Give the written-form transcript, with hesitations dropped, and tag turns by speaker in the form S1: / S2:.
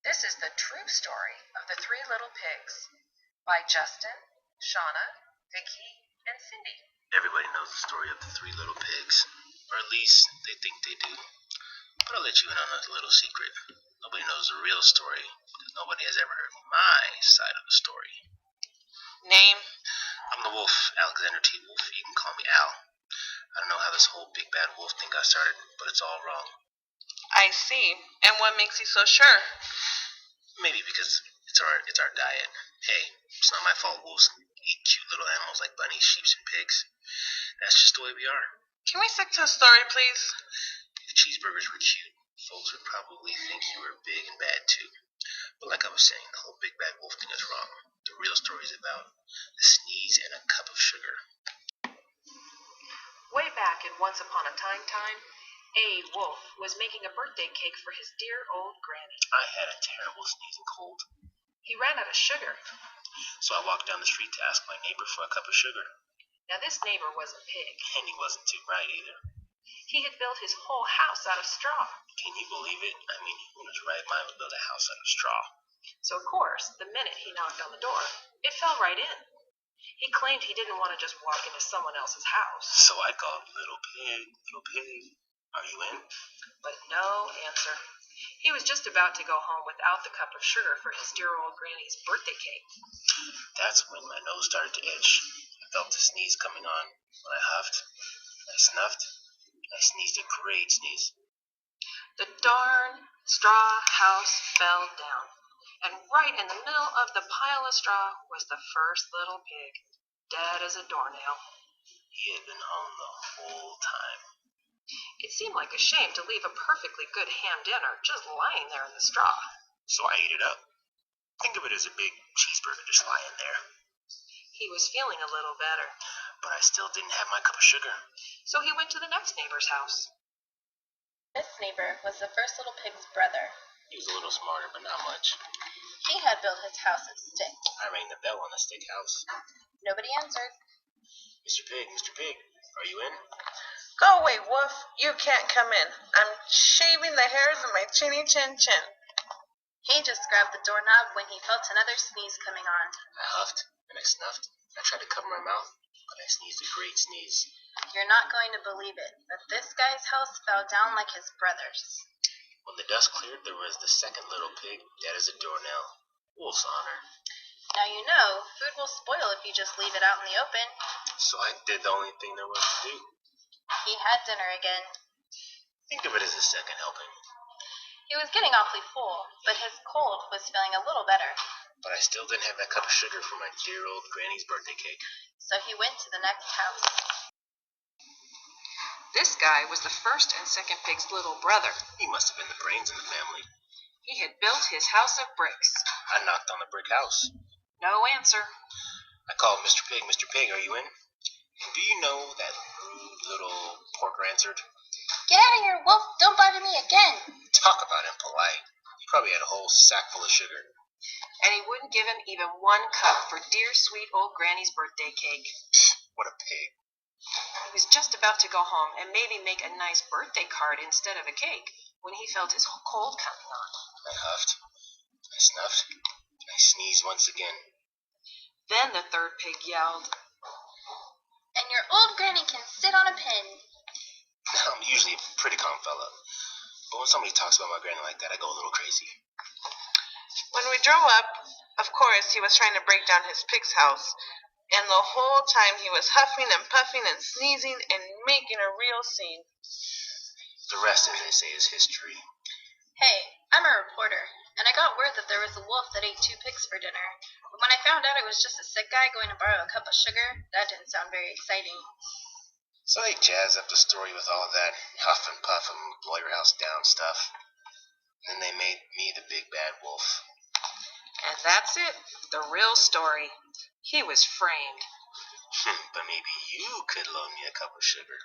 S1: This is the true story of the Three Little Pigs by Justin, Shauna, Vicky, and Cindy.
S2: Everybody knows the story of the Three Little Pigs, or at least they think they do. But I'll let you in on a little secret. Nobody knows the real story, because nobody has ever heard my side of the story.
S3: Name?
S2: I'm the wolf, Alexander T. Wolf. You can call me Al. I don't know how this whole big bad wolf thing got started, but it's all wrong.
S3: I see. And what makes you so sure?
S2: Maybe because it's our diet. Hey, it's not my fault wolves eat cute little animals like bunnies, sheep, and pigs. That's just the way we are.
S3: Can we stick to a story, please?
S2: If cheeseburgers were cute, folks would probably think you were big and bad too. But like I was saying, the whole big bad wolf thing is wrong. The real story is about a sneeze and a cup of sugar.
S1: Way back in Once Upon a Time, a wolf was making a birthday cake for his dear old granny.
S2: I had a terrible sneezing cold,
S1: He ran out of sugar.
S2: so I walked down the street to ask my neighbor for a cup of sugar.
S1: Now, this neighbor was a pig.
S2: And he wasn't too bright either.
S1: He had built his whole house out of straw.
S2: Can you believe it? I mean, who in his right mind would build a house out of straw?
S1: So, of course, the minute he knocked on the door, it fell right in. He claimed he didn't want to just walk into someone else's house.
S2: So I called, little pig, are you in?
S1: But no answer. He was just about to go home without the cup of sugar for his dear old granny's birthday cake.
S2: That's when my nose started to itch. I felt the sneeze coming on. When I huffed, I snuffed, I sneezed a great sneeze.
S1: The darn straw house fell down, and right in the middle of the pile of straw was the first little pig, dead as a doornail.
S2: He had been home the whole time.
S1: It seemed like a shame to leave a perfectly good ham dinner just lying there in the straw.
S2: So I ate it up. Think of it as a big cheeseburger just lying there.
S1: He was feeling a little better,
S2: But I still didn't have my cup of sugar.
S1: so he went to the next neighbor's house.
S4: This neighbor was the first little pig's brother.
S2: He was a little smarter, but not much.
S4: He had built his house of sticks.
S2: I rang the bell on the steak house.
S4: Nobody answered.
S2: Mr. Pig, are you in?
S3: Go away, wolf. You can't come in. I'm shaving the hairs of my chinny chin chin.
S4: He just grabbed the doorknob when he felt another sneeze coming on.
S2: I huffed and I snuffed. I tried to cover my mouth, but I sneezed a great sneeze.
S4: You're not going to believe it, but this guy's house fell down like his brother's.
S2: When the dust cleared, there was the second little pig, dead as a doornail. Wolf's honor.
S4: Now you know, food will spoil if you just leave it out in the open.
S2: So I did the only thing there was to do.
S4: He had dinner again.
S2: Think of it as a second helping.
S4: He was getting awfully full, but his cold was feeling a little better.
S2: But I still didn't have that cup of sugar for my dear old granny's birthday cake.
S4: So he went to the next house.
S1: This guy was the first and second pig's little brother.
S2: He must have been the brains in the family.
S1: He had built his house of bricks.
S2: I knocked on the brick house.
S1: No answer.
S2: I called Mr. Pig, are you in? Do you know that rude little porker answered?
S4: Get out of here, wolf! Don't bother me again!
S2: Talk about impolite. He probably had a whole sack full of sugar.
S1: And he wouldn't give him even one cup for dear sweet old granny's birthday cake.
S2: What a pig.
S1: He was just about to go home and maybe make a nice birthday card instead of a cake when he felt his cold coming on.
S2: I huffed. I snuffed. I sneezed once again.
S1: Then the third pig yelled,
S4: And your old granny can sit on a pin.
S2: I'm usually a pretty calm fella, but when somebody talks about my granny like that, I go a little crazy.
S3: When we drove up, of course, he was trying to break down his pig's house. And the whole time he was huffing and puffing and sneezing and making a real scene.
S2: The rest, as they say, is history.
S4: Hey, I'm a reporter, and I got word that there was a wolf that ate 2 pigs for dinner. But when I found out it was just a sick guy going to borrow a cup of sugar, that didn't sound very exciting.
S2: So they jazz up the story with all of that huff and puff and blow your house down stuff. And then they made me the big bad wolf.
S1: and that's it, the real story. He was framed.
S2: But maybe you could loan me a cup of sugar.